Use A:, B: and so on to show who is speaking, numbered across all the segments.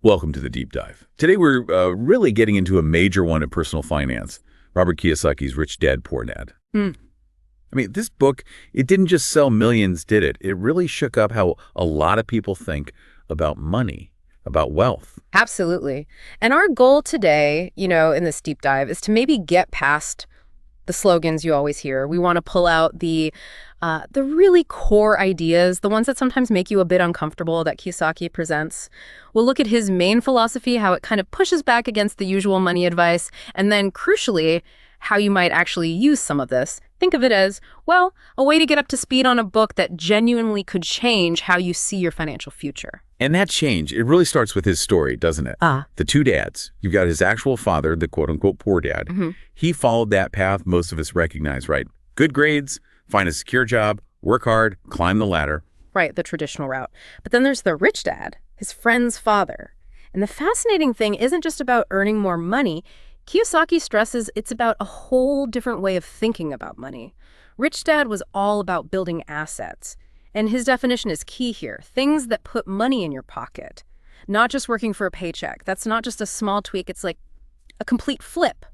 A: Welcome to the Deep Dive. Today we're really getting into a major one in personal finance, Robert Kiyosaki's Rich Dad, Poor Dad. I mean, this book, it didn't just sell millions, did it? It really shook up how a lot of people think about money, about wealth.
B: Absolutely. And our goal today, in this deep dive is to maybe get past the slogans you always hear. We want to pull out the really core ideas, the ones that sometimes make you a bit uncomfortable that Kiyosaki presents. We'll look at his main philosophy, how it kind of pushes back against the usual money advice, and then crucially, how you might actually use some of this. Think of it as, well, a way to get up to speed on a book that genuinely could change how you see your financial future.
A: And that change, it really starts with his story, doesn't it? The two dads. You've got his actual father, the quote-unquote poor dad. He followed that path most of us recognize, right? Good grades, find a secure job, work hard, climb the ladder.
B: Right, the traditional route. But then there's the rich dad, his friend's father. And the fascinating thing isn't just about earning more money. Kiyosaki stresses it's about a whole different way of thinking about money. Rich Dad was all about building assets. And his definition is key here. Things that put money in your pocket. Not just working for a paycheck. That's not just a small tweak. It's like a complete flip.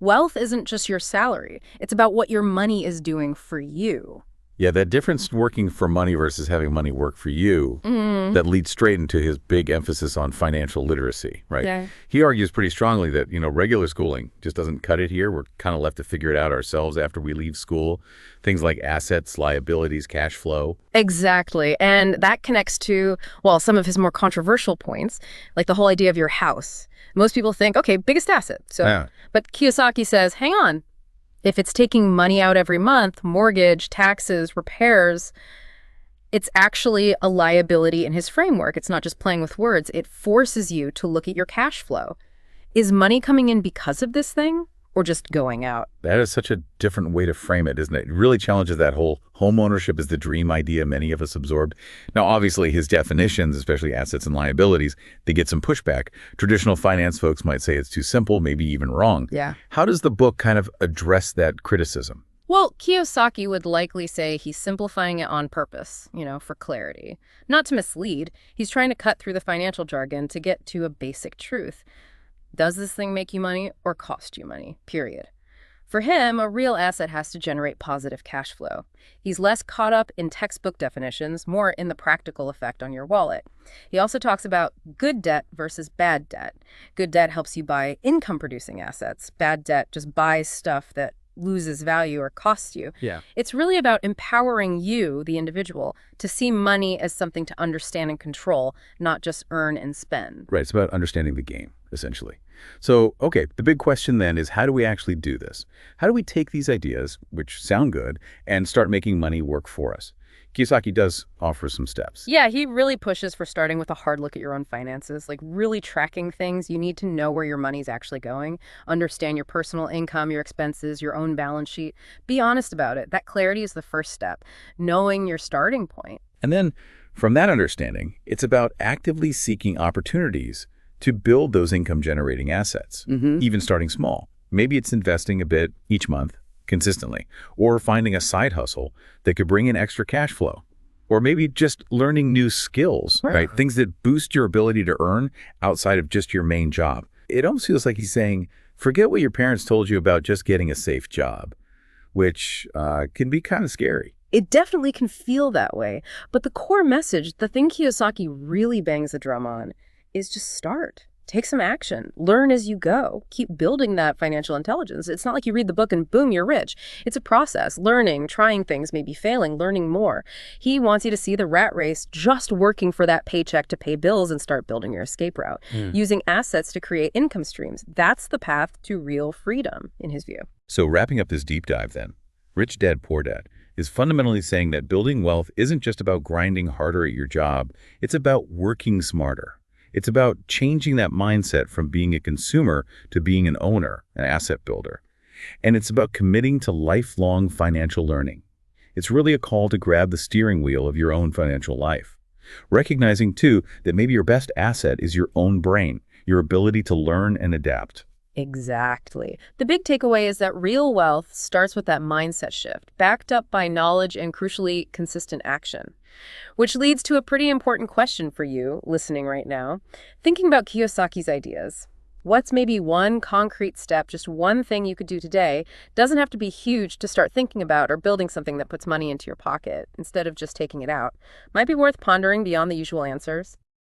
B: Wealth isn't just your salary. It's about what your money is doing for you.
A: Yeah, that difference working for money versus having money work for you, that leads straight into his big emphasis on financial literacy, right?
B: Yeah.
A: He argues pretty strongly that, regular schooling just doesn't cut it here. We're kind of left to figure it out ourselves after we leave school. Things like assets, liabilities, cash flow.
B: Exactly. And that connects to, well, some of his more controversial points, like the whole idea of your house. Most people think, okay, biggest asset. But Kiyosaki says, hang on. If it's taking money out every month, mortgage, taxes, repairs, it's actually a liability in his framework. It's not just playing with words. It forces you to look at your cash flow. Is money coming in because of this thing or just going out?
A: That is such a different way to frame it, isn't it? It really challenges that whole home ownership is the dream idea many of us absorbed. Now, obviously, his definitions, especially assets and liabilities, they get some pushback. Traditional finance folks might say it's too simple, maybe even wrong.
B: Yeah.
A: How does the book kind of address that criticism?
B: Well, Kiyosaki would likely say he's simplifying it on purpose, for clarity. Not to mislead. He's trying to cut through the financial jargon to get to a basic truth. Does this thing make you money or cost you money? Period. For him, a real asset has to generate positive cash flow. He's less caught up in textbook definitions, more in the practical effect on your wallet. He also talks about good debt versus bad debt. Good debt helps you buy income-producing assets. Bad debt just buys stuff that loses value or costs you.
A: Yeah.
B: It's really about empowering you, the individual, to see money as something to understand and control, not just earn and spend.
A: Right. It's about understanding the game, essentially. So, okay, the big question then is, how do we actually do this? How do we take these ideas, which sound good, and start making money work for us? Kiyosaki does offer some steps.
B: Yeah, he really pushes for starting with a hard look at your own finances, like really tracking things. You need to know where your money's actually going, understand your personal income, your expenses, your own balance sheet. Be honest about it. That clarity is the first step, knowing your starting point.
A: And then from that understanding, it's about actively seeking opportunities to build those income-generating assets, even starting small. Maybe it's investing a bit each month, consistently, or finding a side hustle that could bring in extra cash flow, or maybe just learning new skills, right? Things that boost your ability to earn outside of just your main job. It almost feels like he's saying, forget what your parents told you about just getting a safe job, which can be kind of scary.
B: It definitely can feel that way. But the core message, the thing Kiyosaki really bangs the drum on, is just start. Take some action. Learn as you go. Keep building that financial intelligence. It's not like you read the book and boom, you're rich. It's a process. Learning, trying things, maybe failing, learning more. He wants you to see the rat race just working for that paycheck to pay bills and start building your escape route. Using assets to create income streams. That's the path to real freedom, in his view.
A: So wrapping up this deep dive then, Rich Dad, Poor Dad is fundamentally saying that building wealth isn't just about grinding harder at your job. It's about working smarter. It's about changing that mindset from being a consumer to being an owner, an asset builder. And it's about committing to lifelong financial learning. It's really a call to grab the steering wheel of your own financial life. Recognizing, too, that maybe your best asset is your own brain, your ability to learn and adapt.
B: Exactly. The big takeaway is that real wealth starts with that mindset shift, backed up by knowledge and, crucially, consistent action. Which leads to a pretty important question for you listening right now. Thinking about Kiyosaki's ideas, what's maybe one concrete step, just one thing you could do today? Doesn't have to be huge to start thinking about or building something that puts money into your pocket instead of just taking it out. Might be worth pondering beyond the usual answers.